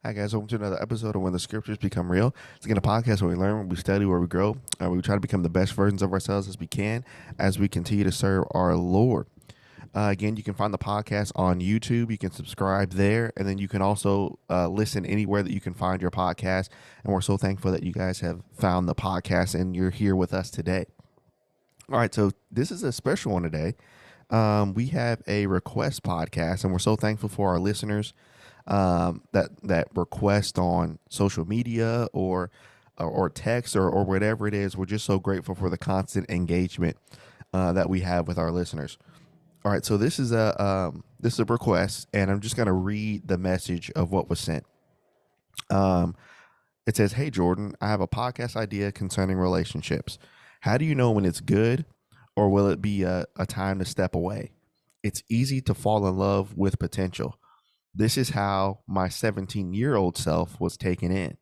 Hi guys, welcome to another episode of When the Scriptures Become Real. It's again a podcast where we learn, where we study, where we grow, we try to become the best versions of ourselves as we can as we continue to serve our Lord. Again, you can find the podcast on YouTube. You can subscribe there, and then you can also listen anywhere that you can find your podcast. And we're so thankful that you guys have found the podcast and you're here with us today. All right, so this is a special one today. We have a request podcast, and we're so thankful for our listeners that request on social media or text or whatever it is. We're just so grateful for the constant engagement that we have with our listeners. All right, so this is a request, and I'm just going to read the message of what was sent. Um, it says, "Hey Jordan, I have a podcast idea concerning relationships. How do you know when it's good, or will it be a time to step away? It's easy to fall in love with potential. This is how my 17-year-old self was taken in.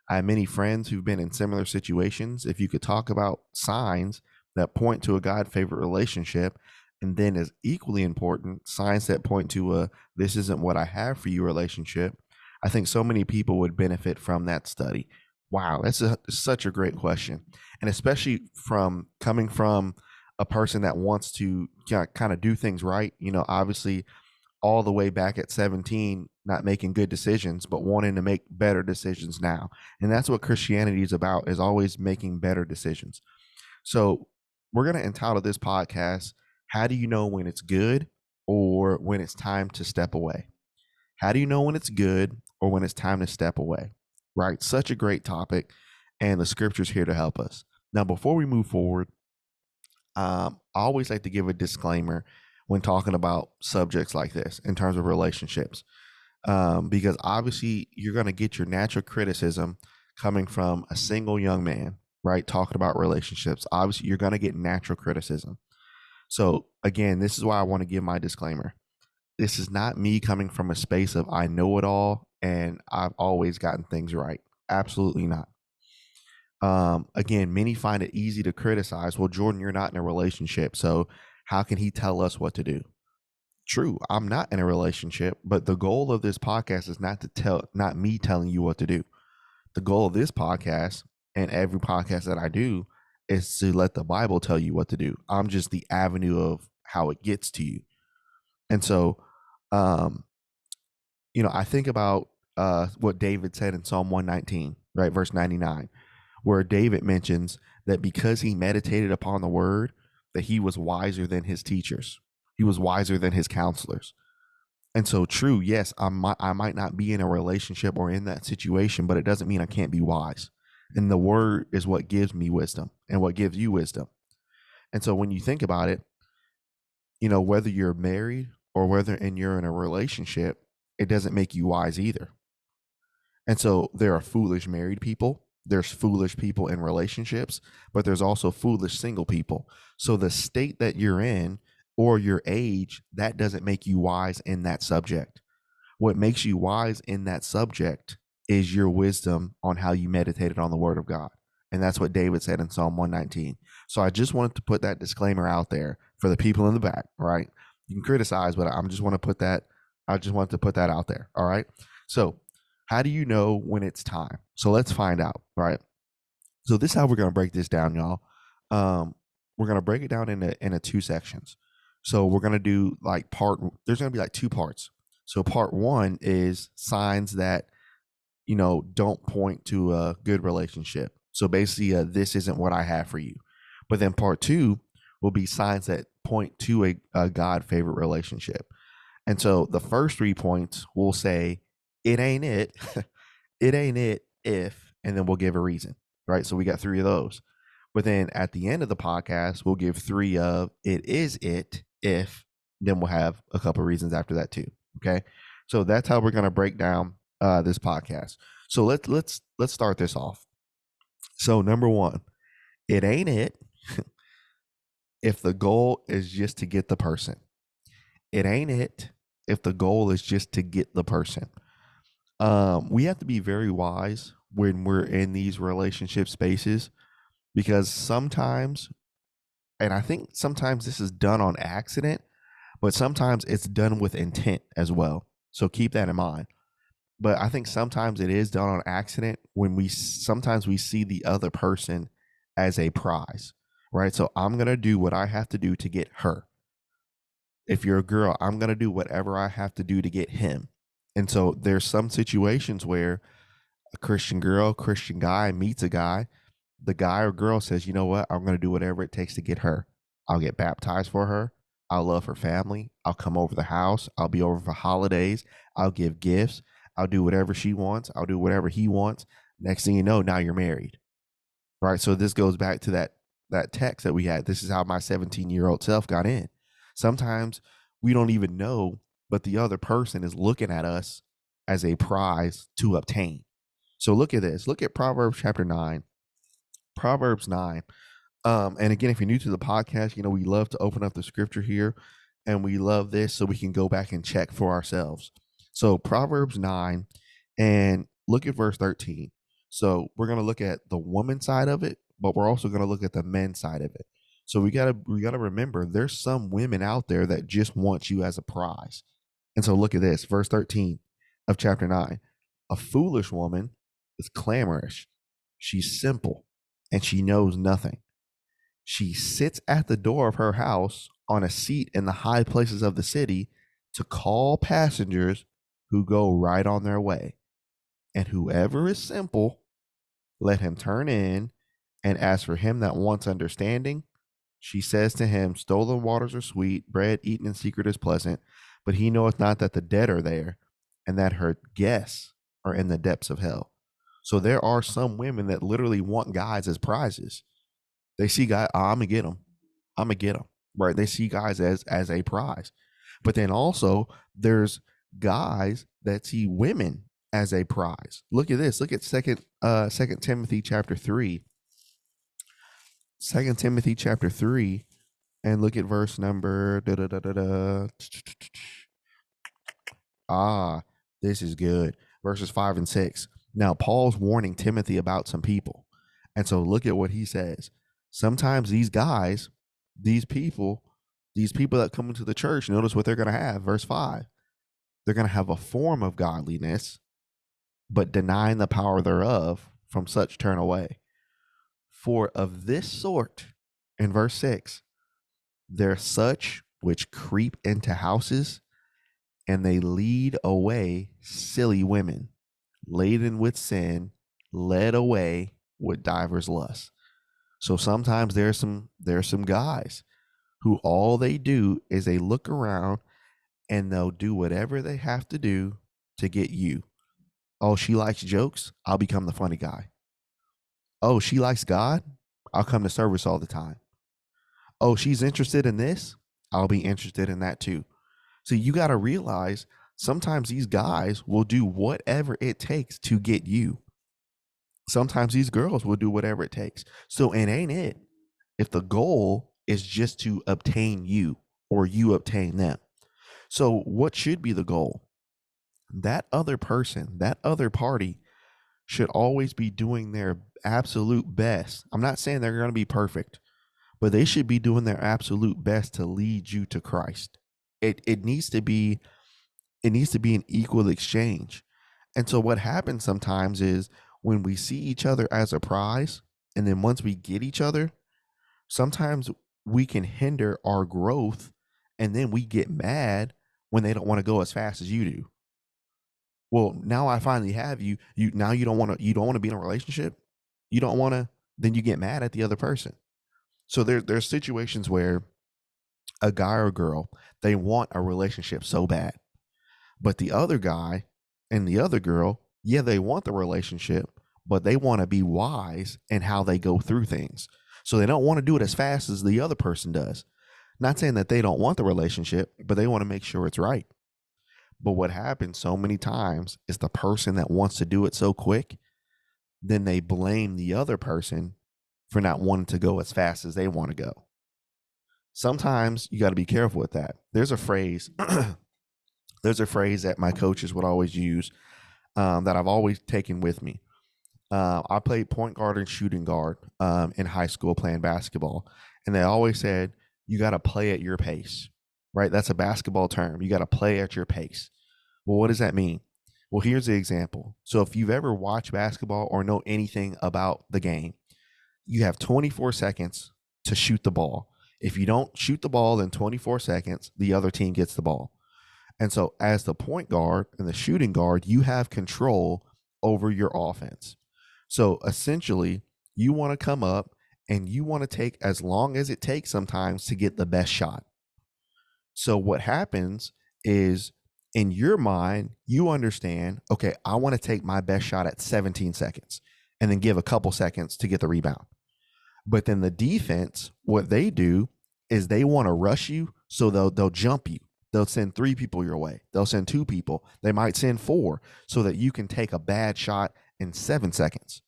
I have many friends who've been in similar situations. If you could talk about signs that point to a God favored relationship, and then as equally important, signs that point to a this isn't what I have for you relationship, I think so many people would benefit from that study." Wow, such a great question. And especially from coming from a person that wants to kind of do things right, obviously all the way back at 17, not making good decisions, but wanting to make better decisions now. And that's what Christianity is about, is always making better decisions. So we're going to entitle this podcast, "How do you know when it's good or when it's time to step away?" How do you know when it's good or when it's time to step away? Right? Such a great topic. And the scripture's here to help us. Now, before we move forward, I always like to give a disclaimer when talking about subjects like this in terms of relationships, because obviously you're going to get your natural criticism coming from a single young man, right? Talking about relationships. Obviously, you're going to get natural criticism. So, again, this is why I want to give my disclaimer. This is not me coming from a space of I know it all and I've always gotten things right. Absolutely not. Again, many find it easy to criticize. Well, Jordan, you're not in a relationship, so how can he tell us what to do? True, I'm not in a relationship, but the goal of this podcast is not me telling you what to do. The goal of this podcast and every podcast that I do is to let the Bible tell you what to do. I'm just the avenue of how it gets to you. And so, um, I think about what David said in Psalm 119, right, verse 99, where David mentions that because he meditated upon the word, that he was wiser than his teachers. He was wiser than his counselors. And so, true, yes, I might not be in a relationship or in that situation, but it doesn't mean I can't be wise. And the word is what gives me wisdom and what gives you wisdom. And so, when you think about it, whether you're married or you're in a relationship, it doesn't make you wise either. And so there are foolish married people, there's foolish people in relationships, but there's also foolish single people. So the state that you're in or your age, that doesn't make you wise in that subject. What makes you wise in that subject is your wisdom on how you meditated on the word of God. And that's what David said in Psalm 119. So I just wanted to put that disclaimer out there for the people in the back, right? You can criticize, but I just wanted to put that out there. All right. So how do you know when it's time? So let's find out, right? So this is how we're gonna break this down, y'all. We're gonna break it down into two sections. So we're gonna do like there's gonna be like two parts. So part one is signs that don't point to a good relationship. So basically, this isn't what I have for you. But then part two will be signs that point to a God favorite relationship. And so the first 3 points will say, it ain't it, it ain't it if, and then we'll give a reason, right? So we got three of those. But then at the end of the podcast, we'll give three of it is it if, then we'll have a couple of reasons after that too. Okay. So that's how we're going to break down this podcast. So let's start this off. So number one, it ain't it if the goal is just to get the person. It ain't it if the goal is just to get the person. We have to be very wise when we're in these relationship spaces, because sometimes, and I think sometimes this is done on accident, but sometimes it's done with intent as well. So keep that in mind. But I think sometimes it is done on accident when sometimes we see the other person as a prize, right? So I'm going to do what I have to do to get her. If you're a girl, I'm going to do whatever I have to do to get him. And so there's some situations where a Christian girl, Christian guy meets a guy. The guy or girl says, you know what? I'm going to do whatever it takes to get her. I'll get baptized for her. I'll love her family. I'll come over the house. I'll be over for holidays. I'll give gifts. I'll do whatever she wants. I'll do whatever he wants. Next thing you know, now you're married. Right. So this goes back to that text that we had. This is how my 17-year-old self got in. Sometimes we don't even know, but the other person is looking at us as a prize to obtain. So look at this. Look at Proverbs chapter 9. Proverbs 9. And again, if you're new to the podcast, we love to open up the scripture here, and we love this so we can go back and check for ourselves. So Proverbs 9, and look at verse 13. So we're going to look at the woman side of it, but we're also going to look at the men side of it. So we gotta remember there's some women out there that just want you as a prize. And so look at this, verse 13 of chapter 9. A foolish woman is clamorous. She's simple and she knows nothing. She sits at the door of her house on a seat in the high places of the city to call passengers who go right on their way. And whoever is simple, let him turn in. And as for him that wants understanding, she says to him, stolen waters are sweet, bread eaten in secret is pleasant, but he knoweth not that the dead are there, and that her guests are in the depths of hell. So there are some women that literally want guys as prizes. They see guys, I'm gonna get them. I'm gonna get them. Right? They see guys as a prize. But then also there's guys that see women as a prize. Look at this. Look at Second Timothy chapter 3. 2 Timothy chapter 3, and look at verse number this is good. Verses 5 and 6. Now Paul's warning Timothy about some people. And so look at what he says. Sometimes these guys, these people that come into the church, notice what they're going to have. Verse 5. They're going to have a form of godliness, but denying the power thereof, from such turn away. For of this sort, in verse 6, they're such which creep into houses, and they lead away silly women, laden with sin, led away with divers lusts. So sometimes there's some guys who all they do is they look around and they'll do whatever they have to do to get you. Oh, she likes jokes, I'll become the funny guy. Oh, she likes God, I'll come to service all the time. Oh, she's interested in this, I'll be interested in that too. So you got to realize sometimes these guys will do whatever it takes to get you. Sometimes these girls will do whatever it takes. So it ain't it if the goal is just to obtain you or you obtain them. So what should be the goal? That other person, that other party should always be doing their absolute best. I'm not saying they're going to be perfect, but they should be doing their absolute best to lead you to Christ. It needs to be an equal exchange. And so what happens sometimes is when we see each other as a prize, and then once we get each other, sometimes we can hinder our growth, and then we get mad when they don't want to go as fast as you do. Well, now I finally have you. Now you don't want to be in a relationship. You don't want to, then you get mad at the other person. So there's situations where a guy or girl, they want a relationship so bad. But the other guy and the other girl, yeah, they want the relationship, but they want to be wise in how they go through things. So they don't want to do it as fast as the other person does. Not saying that they don't want the relationship, but they want to make sure it's right. But what happens so many times is the person that wants to do it so quick, then they blame the other person for not wanting to go as fast as they want to go. Sometimes you got to be careful with that. There's a phrase that my coaches would always use, that I've always taken with me. I played point guard and shooting guard in high school playing basketball. And they always said, you got to play at your pace, right? That's a basketball term. You got to play at your pace. Well, what does that mean? Well, here's the example. So if you've ever watched basketball or know anything about the game, you have 24 seconds to shoot the ball. If you don't shoot the ball in 24 seconds, the other team gets the ball. And so, as the point guard and the shooting guard, you have control over your offense. So, essentially, you want to come up and you want to take as long as it takes sometimes to get the best shot. So, what happens is in your mind, you understand, okay, I want to take my best shot at 17 seconds and then give a couple seconds to get the rebound. But then the defense, what they do is they want to rush you, so they'll jump you. They'll send 3 people your way. They'll send 2 people. They might send 4 so that you can take a bad shot in 7 seconds.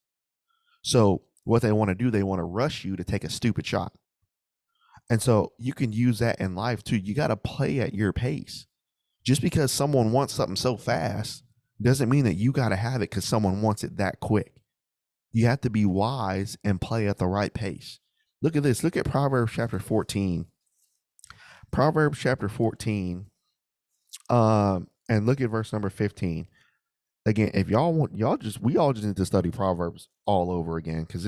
So what they want to do, they want to rush you to take a stupid shot. And so you can use that in life too. You got to play at your pace. Just because someone wants something so fast doesn't mean that you got to have it because someone wants it that quick. You have to be wise and play at the right pace. Look at this. Look at Proverbs Chapter 14. Proverbs Chapter 14. And look at verse number 15. Again, if y'all want, we all just need to study Proverbs all over again, because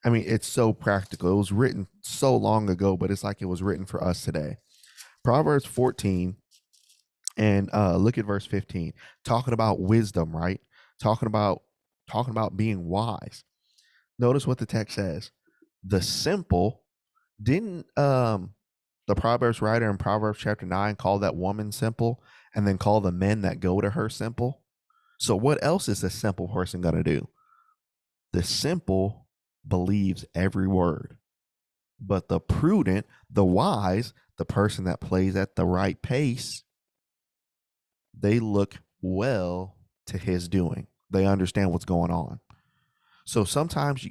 it's so practical. It was written so long ago, but it's like it was written for us today. Proverbs 14, and look at verse 15. Talking about wisdom, right? Talking about being wise. Notice what the text says. The simple, didn't the Proverbs writer in Proverbs chapter 9 call that woman simple and then call the men that go to her simple? So what else is a simple person going to do? The simple believes every word, but the prudent, the wise, the person that plays at the right pace, they look well to his doing. They understand what's going on. So sometimes,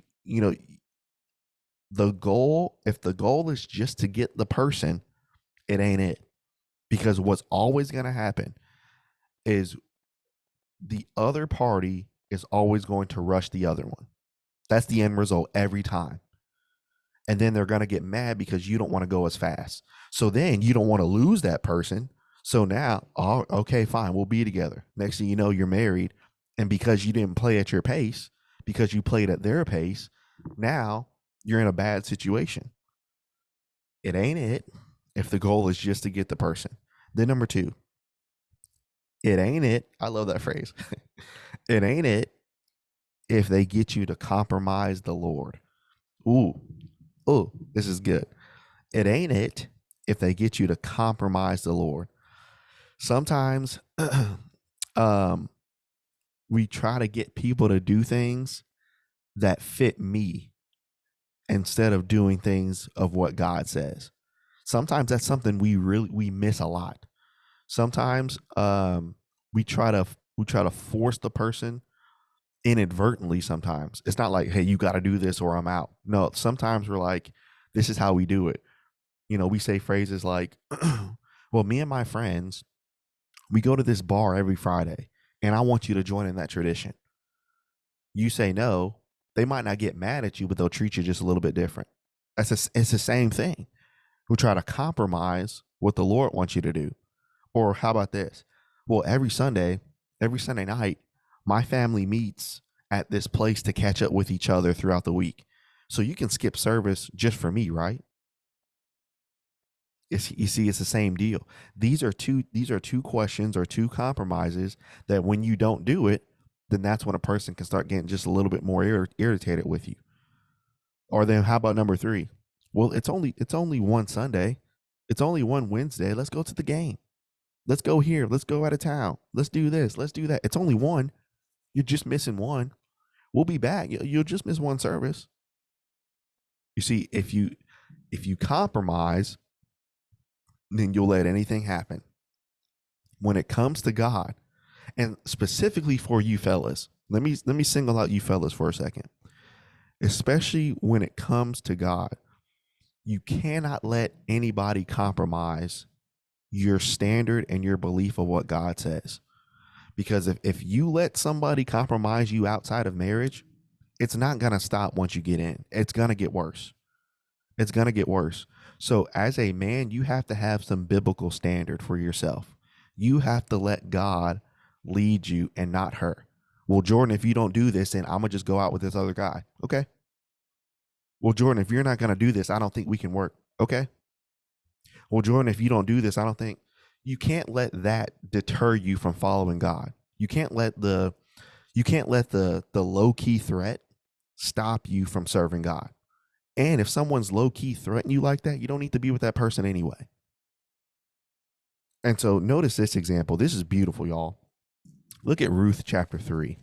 the goal, if the goal is just to get the person, it ain't it. Because what's always going to happen is the other party is always going to rush the other one. That's the end result every time. And then they're going to get mad because you don't want to go as fast. So then you don't want to lose that person. So now, oh, okay, fine, we'll be together. Next thing you know, you're married. And because you didn't play at your pace, because you played at their pace, now you're in a bad situation. It ain't it if the goal is just to get the person. Then number 2, it ain't it. I love that phrase. It ain't it if they get you to compromise the Lord. Ooh, this is good. It ain't it if they get you to compromise the Lord. Sometimes we try to get people to do things that fit me instead of doing things of what God says. Sometimes that's something we miss a lot. Sometimes we try to force the person inadvertently. Sometimes it's not like, hey, you got to do this or I'm out. No, sometimes we're like, this is how we do it. We say phrases like, well, me and my friends, we go to this bar every Friday and I want you to join in that tradition. You say no, they might not get mad at you, but they'll treat you just a little bit different. It's the same thing. We try to compromise what the Lord wants you to do. Or how about this? Well, every Sunday night, my family meets at this place to catch up with each other throughout the week. So you can skip service just for me, right? You see, it's the same deal. These are two questions or two compromises that when you don't do it, then that's when a person can start getting just a little bit more irritated with you. Or then how about number 3? Well, it's only one Sunday. It's only one Wednesday. Let's go to the game. Let's go here. Let's go out of town. Let's do this. Let's do that. It's only one. You're just missing one. We'll be back. You'll just miss one service. You see, if you compromise, then you'll let anything happen. When it comes to God, and specifically for you fellas, let me single out you fellas for a second. Especially when it comes to God, you cannot let anybody compromise your standard and your belief of what God says. Because if you let somebody compromise you outside of marriage, it's not going to stop once you get in. It's going to get worse. It's going to get worse. So as a man, you have to have some biblical standard for yourself. You have to let God lead you and not her. Well, Jordan, if you don't do this, then I'm going to just go out with this other guy. Okay. Well, Jordan, if you're not going to do this, I don't think we can work. Okay. Well, Jordan, if you don't do this, I don't think you can't let that deter you from following God. You can't let the low key threat stop you from serving God. And if someone's low key threatening you like that, you don't need to be with that person anyway. And so notice this example. This is beautiful, y'all. Look at Ruth chapter 3.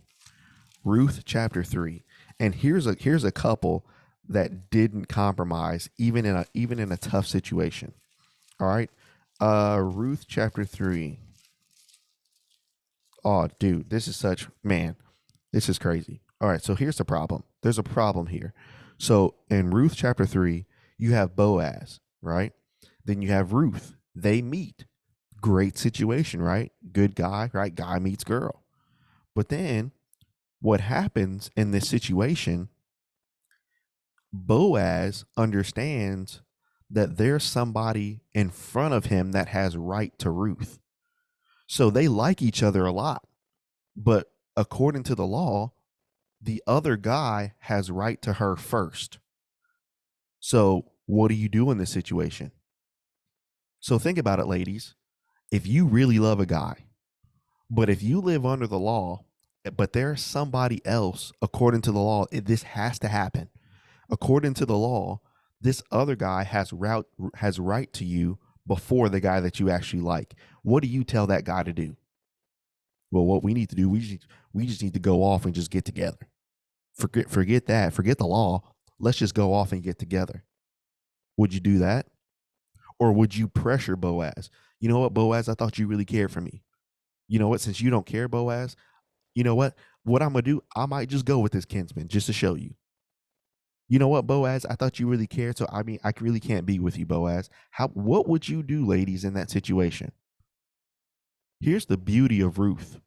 Ruth chapter 3. And here's a couple that didn't compromise even in a tough situation. All right. Ruth chapter 3. Oh, dude, this is crazy. All right, so here's the problem. There's a problem here. So in Ruth chapter 3, you have Boaz, right? Then you have Ruth. They meet. Great situation, right? Good guy, right? Guy meets girl. But then what happens in this situation, Boaz understands that there's somebody in front of him that has right to Ruth. So they like each other a lot. But according to the law, the other guy has right to her first. So what do you do in this situation? So think about it, ladies. If you really love a guy, but if you live under the law, but there's somebody else, according to the law, this has to happen. According to the law, this other guy has right to you before the guy that you actually like. What do you tell that guy to do? Well, what we need to do, we just need to go off and just get together. Forget that. Forget the law. Let's just go off and get together. Would you do that? Or would you pressure Boaz? You know what, Boaz? I thought you really cared for me. You know what? Since you don't care, Boaz, you know what? What I'm going to do, I might just go with this kinsman just to show you. You know what, Boaz? I thought you really cared. So, I mean, I really can't be with you, Boaz. What would you do, ladies, in that situation? Here's the beauty of Ruth.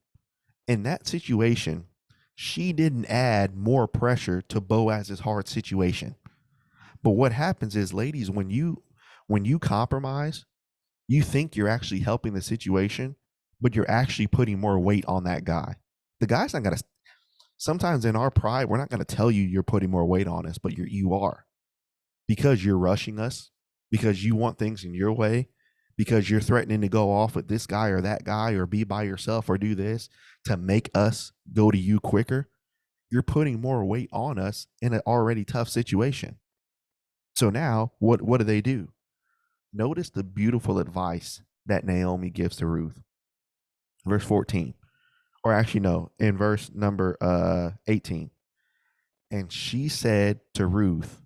In that situation, she didn't add more pressure to Boaz's hard situation. But what happens is, ladies, when you compromise, you think you're actually helping the situation, but you're actually putting more weight on that guy. The guy's not going to, sometimes in our pride, we're not going to tell you you're putting more weight on us, but you are, because you're rushing us, because you want things in your way, because you're threatening to go off with this guy or that guy or be by yourself or do this to make us go to you quicker. You're putting more weight on us in an already tough situation. So now what do? Notice the beautiful advice that Naomi gives to Ruth. Verse 14. Or actually, no, in verse number 18. And she said to Ruth,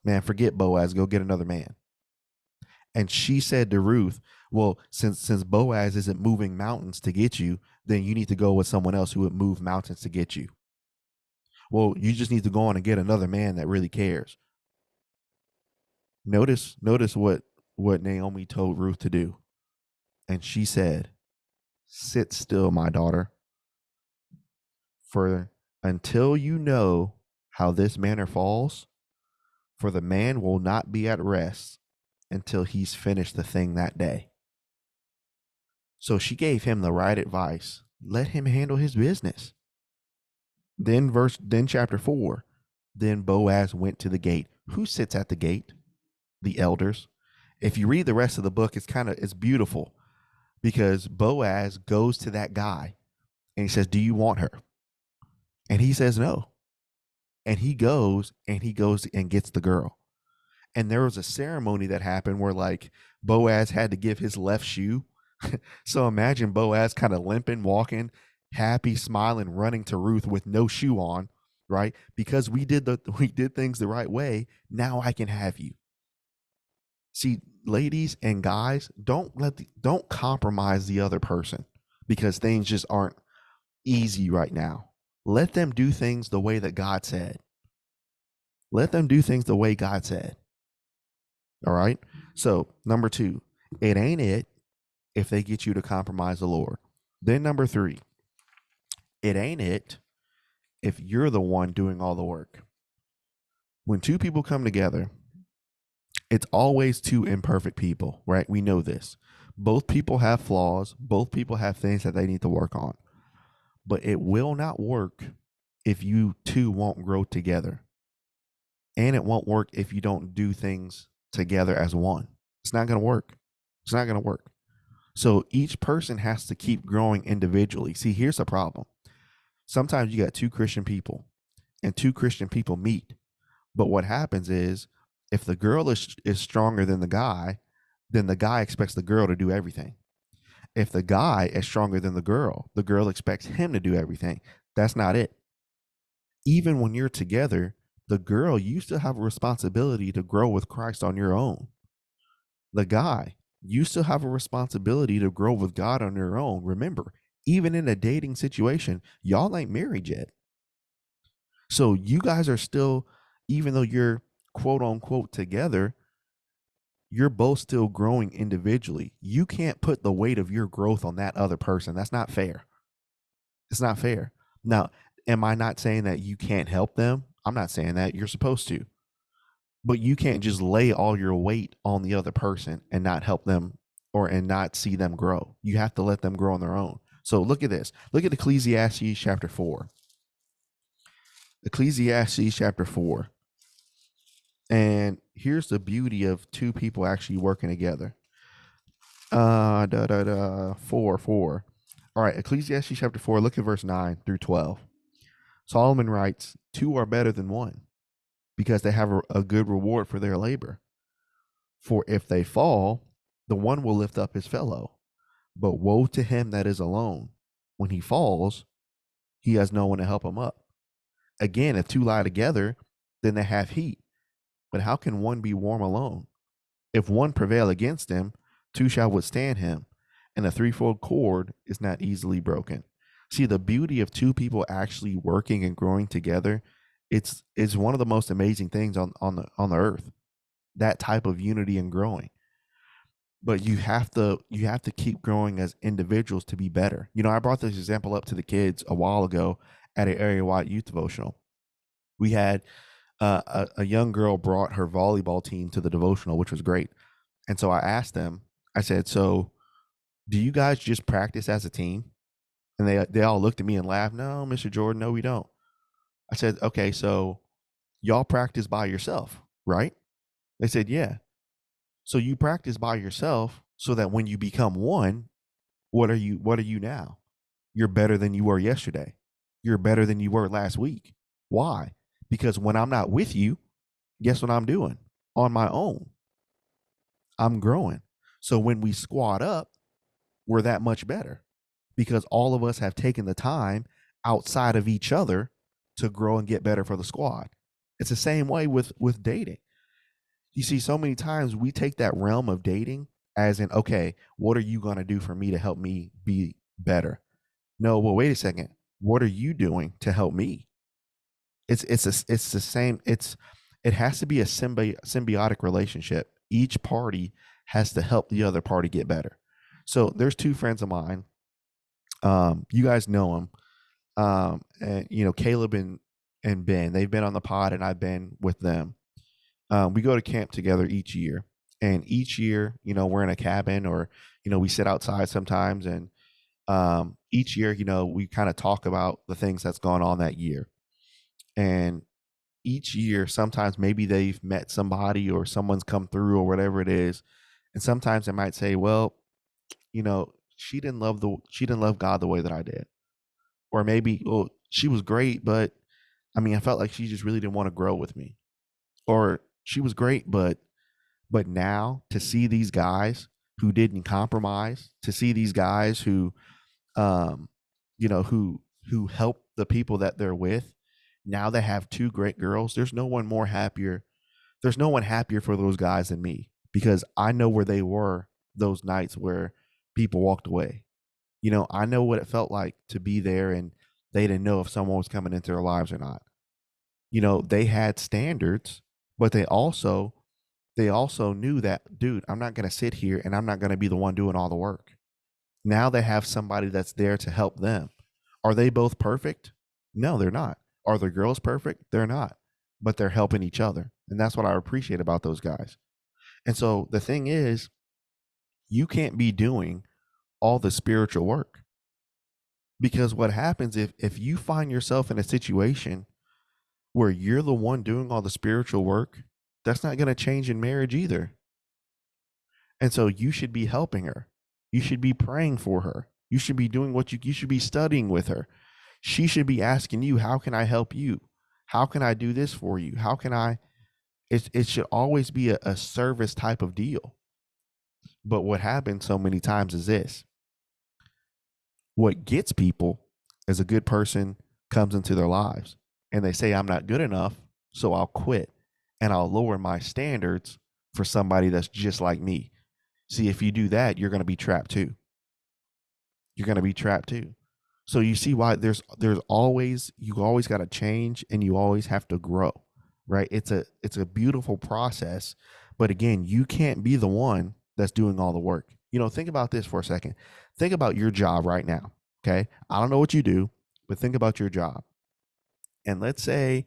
man, forget Boaz, go get another man. And she said to Ruth, well, since Boaz isn't moving mountains to get you, then you need to go with someone else who would move mountains to get you. Well, you just need to go on and get another man that really cares. Notice what Naomi told Ruth to do. And she said, sit still, my daughter, for until you know how this manner falls, for the man will not be at rest until he's finished the thing that day. So she gave him the right advice. Let him handle his business. Then chapter 4, then Boaz went to the gate. Who sits at the gate? The elders. If you read the rest of the book, it's beautiful, because Boaz goes to that guy and he says, do you want her? And he says no. And he goes and gets the girl. And there was a ceremony that happened where, like, Boaz had to give his left shoe. So imagine Boaz kind of limping, walking, happy, smiling, running to Ruth with no shoe on, right? Because we did things the right way. Now I can have you. See, ladies and guys, don't compromise the other person because things just aren't easy right now. Let them do things the way that God said. Let them do things the way God said. All right. So number 2, it ain't it if they get you to compromise the Lord. Then number 3, it ain't it if you're the one doing all the work. When 2 people come together, it's always 2 imperfect people, right? We know this. Both people have flaws. Both people have things that they need to work on. but it will not work if you two won't grow together. And it won't work if you don't do things together as one. It's not going to work. It's not going to work. So each person has to keep growing individually. See, here's the problem. Sometimes you got two Christian people and two Christian people meet. But what happens is if the girl is stronger than the guy, then the guy expects the girl to do everything. If the guy is stronger than the girl expects him to do everything. That's not it. Even when you're together, the girl, you still have a responsibility to grow with Christ on your own. The guy, you still have a responsibility to grow with God on your own. Remember, even in a dating situation, y'all ain't married yet. So you guys are still, even though you're quote unquote together, you're both still growing individually. You can't put the weight of your growth on that other person. That's not fair. It's not fair. Now, am I not saying that you can't help them? I'm not saying that. You're supposed to. But you can't just lay all your weight on the other person and not help them and not see them grow. You have to let them grow on their own. So look at this. Look at Ecclesiastes Chapter 4. Ecclesiastes Chapter 4. And here's the beauty of two people actually working together. 4. All right, Ecclesiastes Chapter 4, look at verse 9 through 12. Solomon writes, 2 are better than 1, because they have a good reward for their labor. For if they fall, the one will lift up his fellow. But woe to him that is alone. When he falls, he has no one to help him up. Again, if 2 lie together, then they have heat. But how can one be warm alone? If one prevail against him, 2 shall withstand him, and a threefold cord is not easily broken. See, the beauty of 2 people actually working and growing together, it's one of the most amazing things on the earth. That type of unity and growing. But you have to keep growing as individuals to be better. You know, I brought this example up to the kids a while ago at an area-wide youth devotional. We had a young girl brought her volleyball team to the devotional, which was great. And so I asked them, I said, so do you guys just practice as a team? And they all looked at me and laughed. No, Mr. Jordan, no, we don't. I said, okay, so y'all practice by yourself, right? They said, yeah. So you practice by yourself so that when you become one, what are you now? You're better than you were yesterday. You're better than you were last week. Why? Because when I'm not with you, guess what I'm doing? On my own. I'm growing. So when we squad up, we're that much better because all of us have taken the time outside of each other to grow and get better for the squad. It's the same way with dating. You see, so many times we take that realm of dating as in, okay, what are you going to do for me to help me be better? No, well, wait a second. What are you doing to help me? It's the same. It has to be a symbiotic relationship. Each party has to help the other party get better. So there's 2 friends of mine. You guys know them. And you know, Caleb and Ben. They've been on the pod, and I've been with them. We go to camp together each year, and each year, you know, we're in a cabin, or you know, we sit outside sometimes, and each year, you know, we kind of talk about the things that's gone on that year. And each year, sometimes maybe they've met somebody or someone's come through or whatever it is, and sometimes they might say, well, you know, she didn't love God the way that I did. Or maybe, well, she was great, but I mean, I felt like she just really didn't want to grow with me. Or she was great, but now to see these guys who didn't compromise, to see these guys who you know, who help the people that they're with, now they have 2 great girls. There's no one happier for those guys than me, because I know where they were those nights where people walked away. You know, I know what it felt like to be there and they didn't know if someone was coming into their lives or not. You know, they had standards, but they also knew that, dude, I'm not going to sit here and I'm not going to be the one doing all the work. Now they have somebody that's there to help them. Are they both perfect? No, they're not. Are the girls perfect? They're not. But they're helping each other. And that's what I appreciate about those guys. And so the thing is, you can't be doing all the spiritual work. Because what happens if you find yourself in a situation where you're the one doing all the spiritual work, that's not going to change in marriage either. And so you should be helping her. You should be praying for her. You should be doing what you should be studying with her. She should be asking you, how can I help you? How can I do this for you? How can I? It should always be a service type of deal. But what happens so many times is this: what gets people is a good person comes into their lives and they say, I'm not good enough, so I'll quit and I'll lower my standards for somebody that's just like me. See, if you do that, you're going to be trapped too. You're going to be trapped too. So you see why there's always, you always got to change and you always have to grow, right? It's a beautiful process, but again, you can't be the one that's doing all the work. Think about this for a second. Think about your job right now. Okay, I don't know what you do, but think about your job. And let's say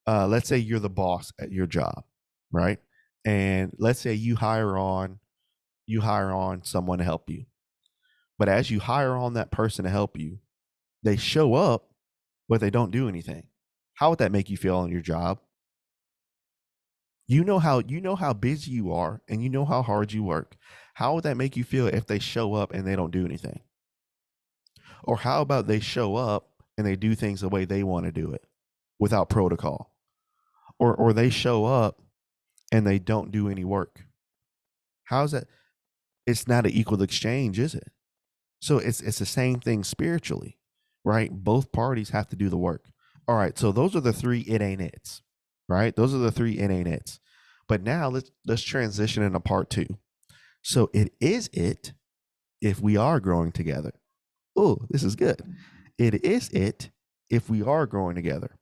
you're the boss at your job, right? And let's say you hire on someone to help you. But as you hire on that person to help you, they show up, but they don't do anything. How would that make you feel on your job? You know how busy you are and you know how hard you work. How would that make you feel if they show up and they don't do anything? Or how about they show up and they do things the way they want to do it without protocol? Or they show up and they don't do any work. How's that? It's not an equal exchange, is it? So it's the same thing spiritually, right? Both parties have to do the work. All right, so those are the three it ain't it's, right? Those are the three it ain't it's. But now let's transition into part two. So it is it if we are growing together. Oh, this is good. It is it if we are growing together.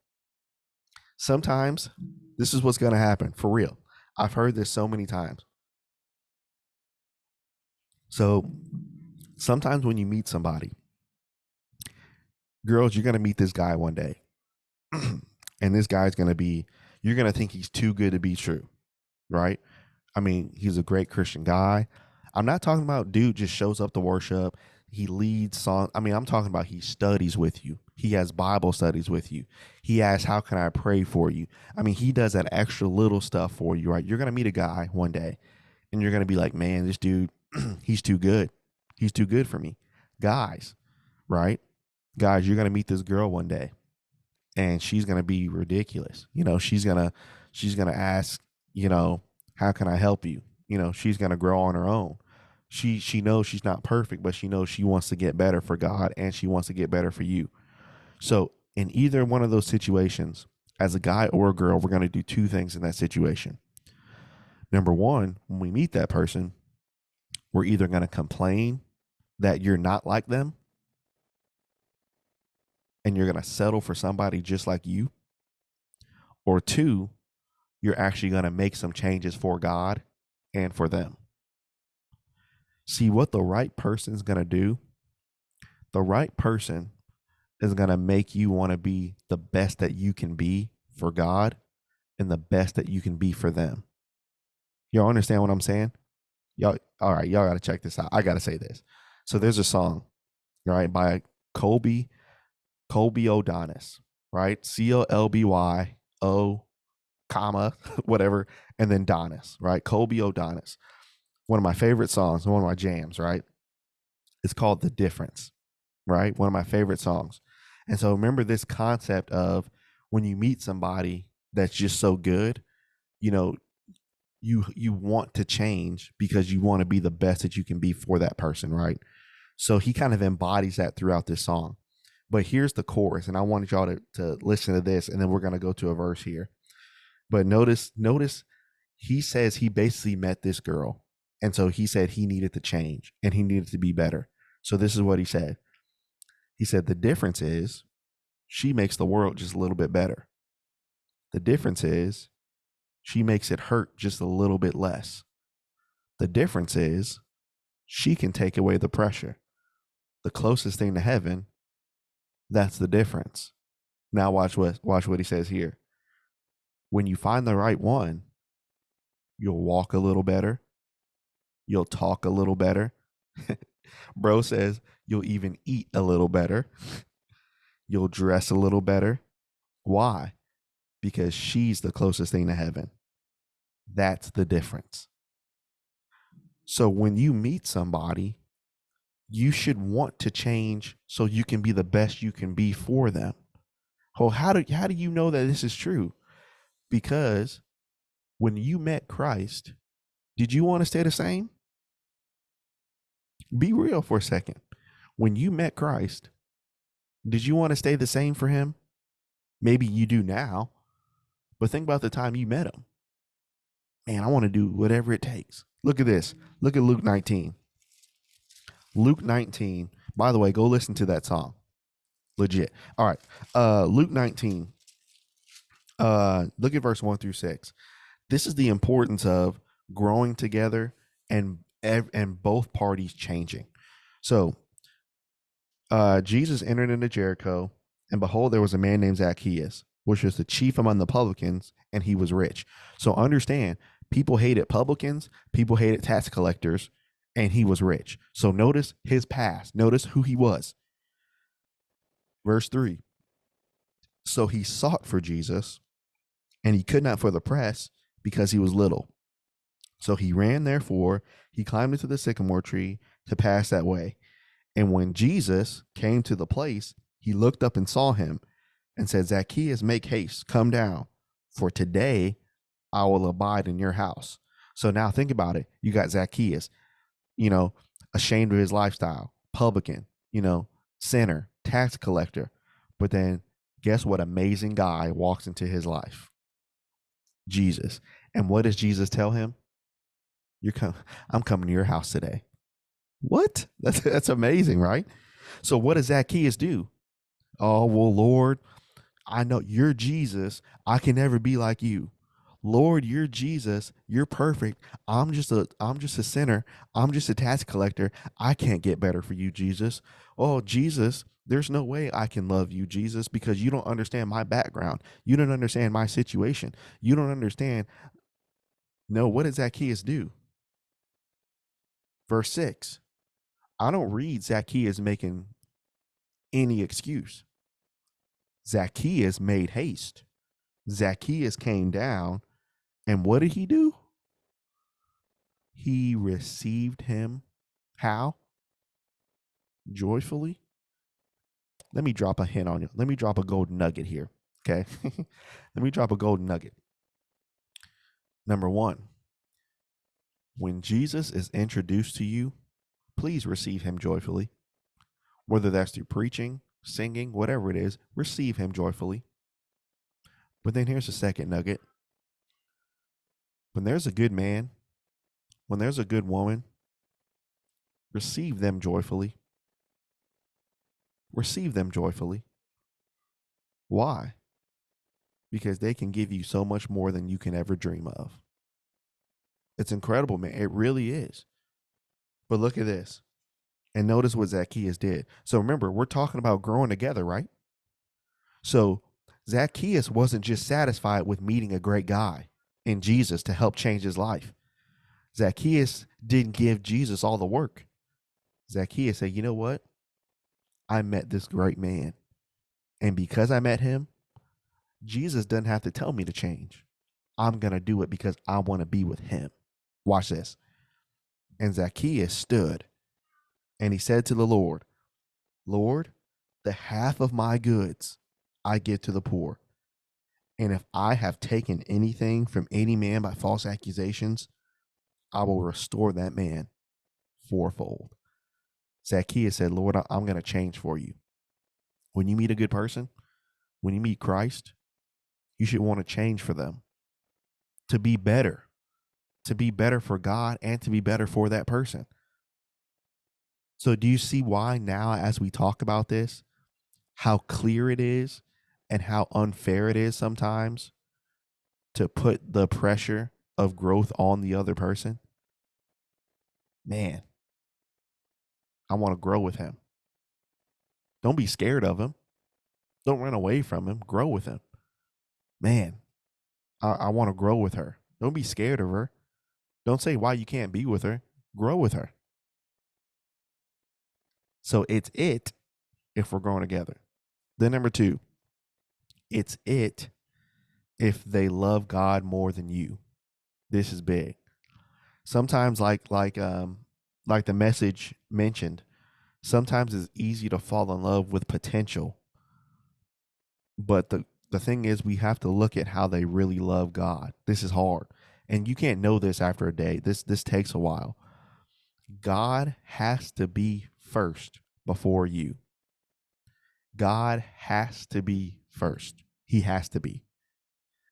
Sometimes this is what's going to happen for real. I've heard this so many times. So sometimes when you meet somebody, girls, you're going to meet this guy one day. And this guy's going to be, you're going to think he's too good to be true, right? I mean, he's a great Christian guy. I'm not talking about dude just shows up to worship. He leads songs. I mean, I'm talking about he studies with you. He has Bible studies with you. He asks, how can I pray for you? I mean, he does that extra little stuff for you, right? You're going to meet a guy one day and you're going to be like, man, this dude, he's too good. He's too good for me. Guys, right? Guys, you're going to meet this girl one day and she's going to be ridiculous. She's going to ask, how can I help you? She's going to grow on her own. She knows she's not perfect, but she knows she wants to get better for God and she wants to get better for you. So in either one of those situations, as a guy or a girl, we're going to do two things in that situation. Number one, when we meet that person, we're either going to complain that you're not like them and you're going to settle for somebody just like you. Or two, you're actually going to make some changes for God and for them. See what the right person is going to do. The right person is going to make you want to be the best that you can be for God and the best that you can be for them. Y'all understand what I'm saying? Y'all, all right, y'all got to check this out. I got to say this. So there's a song, right, by Colby O'Donis, right? COLBYO, comma, whatever, and then Donis, right? Colby O'Donis. One of my favorite songs, one of my jams, right? It's called The Difference, right? One of my favorite songs. And so remember this concept of when you meet somebody that's just so good, you want to change because you want to be the best that you can be for that person, right? So he kind of embodies that throughout this song. But here's the chorus, and I wanted y'all to listen to this, and then we're going to go to a verse here. But notice he says he basically met this girl. And so he said he needed to change and he needed to be better. So this is what he said. He said, the difference is she makes the world just a little bit better. The difference is she makes it hurt just a little bit less. The difference is she can take away the pressure. The closest thing to heaven, that's the difference. Now watch what he says here. When you find the right one, you'll walk a little better. You'll talk a little better. Bro says You'll even eat a little better. You'll dress a little better. Why? Because she's the closest thing to heaven. That's the difference. So when you meet somebody, you should want to change so you can be the best you can be for them. Oh, how do you know that this is true? Because when you met Christ, did you want to stay the same? Be real for a second. When you met Christ, did you want to stay the same for him? Maybe you do now, but think about the time you met him. Man, I want to do whatever it takes. Look at this. Look at Luke 19. Luke 19. By the way, go listen to that song. Legit. All right. Luke 19. Look at verse 1 through 6. This is the importance of growing together and both parties changing. So Jesus entered into Jericho, and behold, there was a man named Zacchaeus, which was the chief among the publicans, and he was rich. So understand, people hated publicans, people hated tax collectors, and he was rich. So notice his past. Notice who he was. Verse 3. So he sought for Jesus, and he could not for the press, because he was little. So he ran, therefore, he climbed into the sycamore tree to pass that way. And when Jesus came to the place, he looked up and saw him and said, Zacchaeus, make haste, come down, for today I will abide in your house. So now think about it. You got Zacchaeus, ashamed of his lifestyle, publican, sinner, tax collector. But then guess what amazing guy walks into his life? Jesus. And what does Jesus tell him? I'm coming to your house today. What? That's amazing, right? So what does Zacchaeus do? Oh, well, Lord, I know you're Jesus. I can never be like you. Lord, you're Jesus. You're perfect. I'm just a sinner. I'm just a tax collector. I can't get better for you, Jesus. Oh, Jesus, there's no way I can love you, Jesus, because you don't understand my background. You don't understand my situation. You don't understand. No, what does Zacchaeus do? Verse 6. I don't read Zacchaeus making any excuse. Zacchaeus made haste. Zacchaeus came down, and what did he do? He received him. How? Joyfully. Let me drop a hint on you. Let me drop a golden nugget here. Okay. Let me drop a golden nugget. Number one, when Jesus is introduced to you, please receive him joyfully. Whether that's through preaching, singing, whatever it is, receive him joyfully. But then here's the second nugget. When there's a good man, when there's a good woman, receive them joyfully. Receive them joyfully. Why? Because they can give you so much more than you can ever dream of. It's incredible, man. It really is. But look at this. And notice what Zacchaeus did. So remember, we're talking about growing together, right? So Zacchaeus wasn't just satisfied with meeting a great guy in Jesus to help change his life. Zacchaeus didn't give Jesus all the work. Zacchaeus said, you know what? I met this great man. And because I met him, Jesus doesn't have to tell me to change. I'm going to do it because I want to be with him. Watch this. And Zacchaeus stood and he said to the Lord, Lord, the half of my goods I give to the poor. And if I have taken anything from any man by false accusations, I will restore that man fourfold. Zacchaeus said, Lord, I'm going to change for you. When you meet a good person, when you meet Christ, you should want to change for them to be better for God and to be better for that person. So do you see why now, as we talk about this, how clear it is and how unfair it is sometimes to put the pressure of growth on the other person? Man, I want to grow with him. Don't be scared of him. Don't run away from him. Grow with him. Man, I want to grow with her. Don't be scared of her. Don't say why you can't be with her. Grow with her. So it's it if we're growing together. Then number two, it's it if they love God more than you. This is big. Sometimes like the message mentioned, sometimes it's easy to fall in love with potential. But the thing is we have to look at how they really love God. This is hard. And you can't know this after a day. This takes a while. God has to be first before you. God has to be first. He has to be.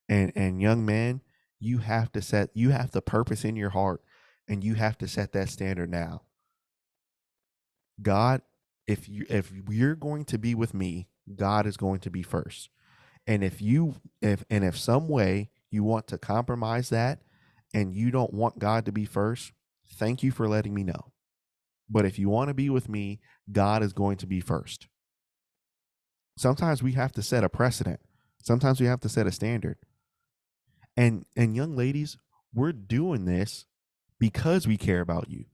And young man, you have the purpose in your heart, and you have to set that standard now. God, if you're going to be with me, God is going to be first. And if some way you want to compromise that and you don't want God to be first, thank you for letting me know. But if you want to be with me, God is going to be first. Sometimes we have to set a precedent. Sometimes we have to set a standard. And young ladies, we're doing this because we care about you.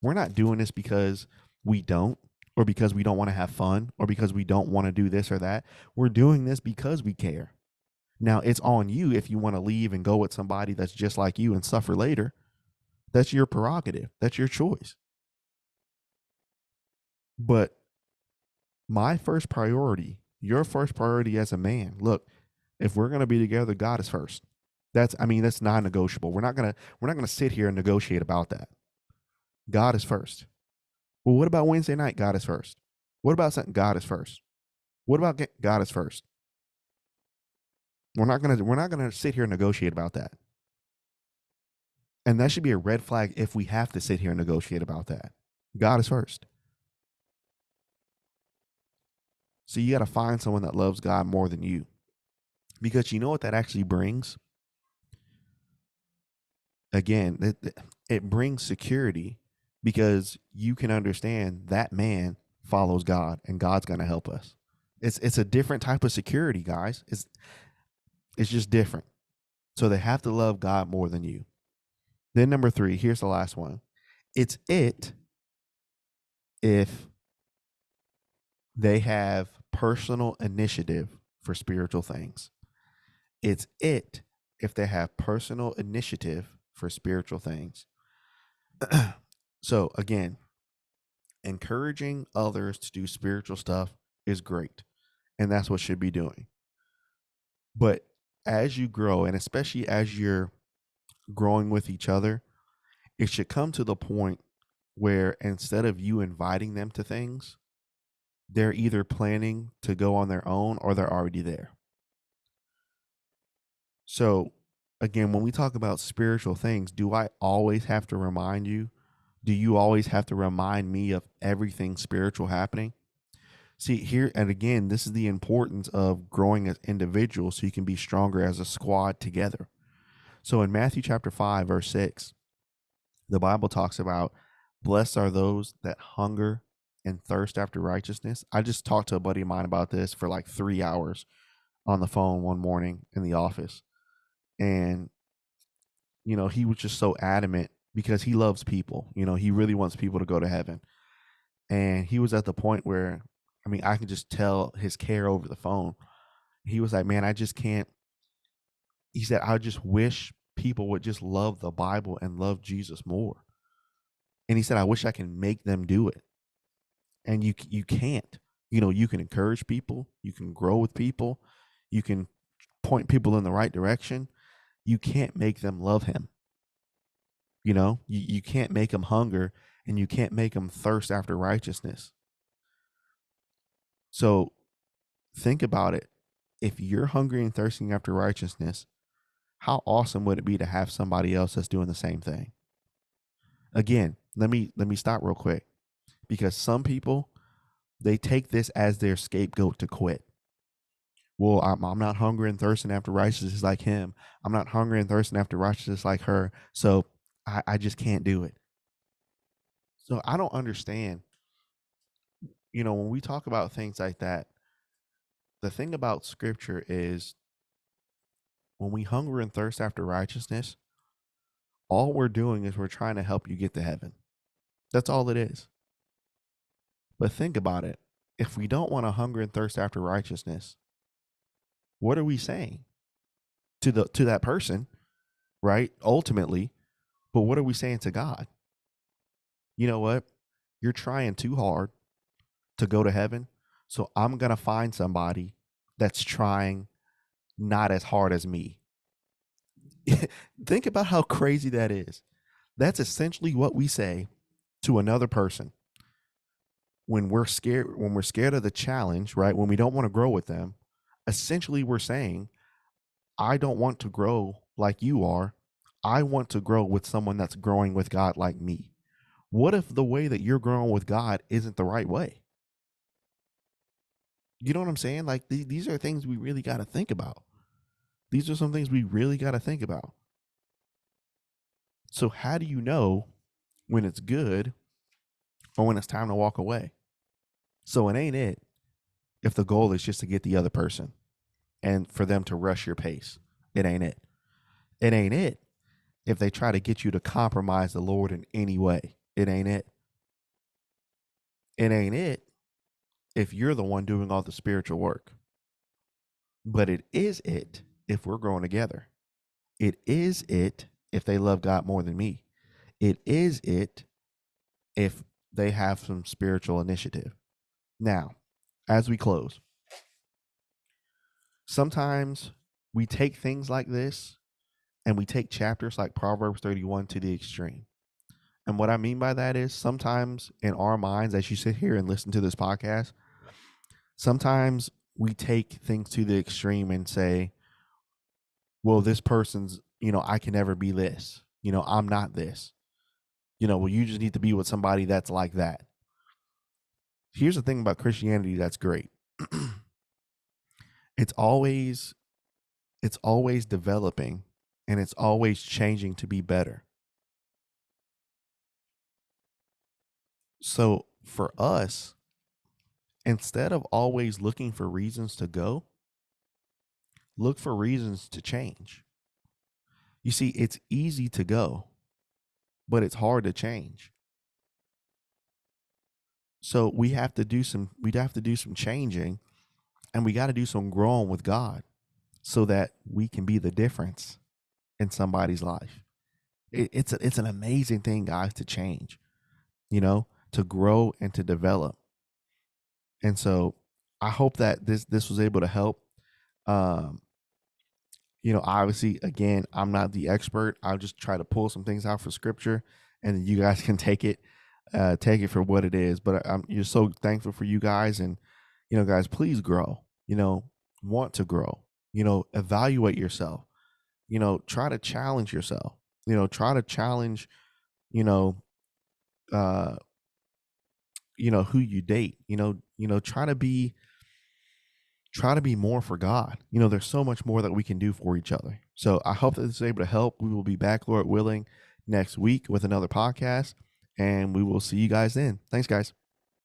We're not doing this because we don't, or because we don't want to have fun, or because we don't want to do this or that. We're doing this because we care. Now, it's on you if you want to leave and go with somebody that's just like you and suffer later. That's your prerogative. That's your choice. But my first priority, your first priority as a man, look, if we're going to be together, God is first. That's non-negotiable. We're not gonna sit here and negotiate about that. God is first. Well, what about Wednesday night? God is first. What about something? God is first. What about God is first? We're not gonna sit here and negotiate about that. And that should be a red flag if we have to sit here and negotiate about that. God is first. So you got to find someone that loves God more than you. Because you know what that actually brings? Again, it brings security, because you can understand that man follows God and God's going to help us. It's a different type of security, guys. It's just different. So they have to love God more than you. Then number 3, here's the last one. It's it if they have personal initiative for spiritual things. It's it if they have personal initiative for spiritual things. So again, encouraging others to do spiritual stuff is great, and that's what should be doing. But as you grow, and especially as you're growing with each other, it should come to the point where instead of you inviting them to things, they're either planning to go on their own or they're already there. So, again, when we talk about spiritual things, do I always have to remind you? Do you always have to remind me of everything spiritual happening? See, here, and again, this is the importance of growing as individuals so you can be stronger as a squad together. So in Matthew chapter 5, verse 6, the Bible talks about blessed are those that hunger and thirst after righteousness. I just talked to a buddy of mine about this for like 3 hours on the phone one morning in the office. And, he was just so adamant because he loves people. He really wants people to go to heaven. And he was at the point where, I can just tell his care over the phone. He was like, man, I just can't. He said, I just wish people would just love the Bible and love Jesus more. And he said, I wish I can make them do it. And you can't. You can encourage people. You can grow with people. You can point people in the right direction. You can't make them love him. You can't make them hunger, and you can't make them thirst after righteousness. So think about it. If you're hungry and thirsting after righteousness, how awesome would it be to have somebody else that's doing the same thing? Again, let me stop real quick, because some people, they take this as their scapegoat to quit. Well, I'm not hungry and thirsting after righteousness like him. I'm not hungry and thirsting after righteousness like her. So I just can't do it. So I don't understand. When we talk about things like that, the thing about scripture is when we hunger and thirst after righteousness, all we're doing is we're trying to help you get to heaven. That's all it is. But think about it. If we don't want to hunger and thirst after righteousness, what are we saying to that person, right? Ultimately, but what are we saying to God? You know what? You're trying too hard to go to heaven, so I'm going to find somebody that's trying not as hard as me. Think about how crazy that is. That's essentially what we say to another person when we're scared of the challenge, right? When we don't want to grow with them. Essentially, we're saying, I don't want to grow like you are. I want to grow with someone that's growing with God like me. What if the way that you're growing with God isn't the right way? You know what I'm saying? Like these are things we really got to think about. These are some things we really got to think about. So how do you know when it's good or when it's time to walk away? So it ain't it if the goal is just to get the other person and for them to rush your pace. It ain't it. It ain't it if they try to get you to compromise the Lord in any way. It ain't it. It ain't it if you're the one doing all the spiritual work. But it is it if we're growing together. It is it if they love God more than me. It is it if they have some spiritual initiative. Now, as we close, sometimes we take things like this and we take chapters like Proverbs 31 to the extreme. And what I mean by that is sometimes in our minds, as you sit here and listen to this podcast, sometimes we take things to the extreme and say, well, this person's, I can never be this. I'm not this. Well, you just need to be with somebody that's like that. Here's the thing about Christianity that's great. it's always developing and it's always changing to be better. So for us, instead of always looking for reasons to go, look for reasons to change. You see, it's easy to go, but it's hard to change. So we'd have to do some changing, and we got to do some growing with God so that we can be the difference in somebody's life. It's an amazing thing, guys, to change, to grow and to develop. And so I hope that this was able to help. Obviously, again, I'm not the expert. I'll just try to pull some things out for scripture, and then you guys can take it for what it is. But I'm just so thankful for you guys, and guys, please grow. Want to grow. Evaluate yourself. Try to challenge yourself. Try to challenge. Uh, who you date. Try to be more for God. There's so much more that we can do for each other. So I hope that this is able to help. We will be back, Lord willing, next week with another podcast, and we will see you guys then. Thanks, guys.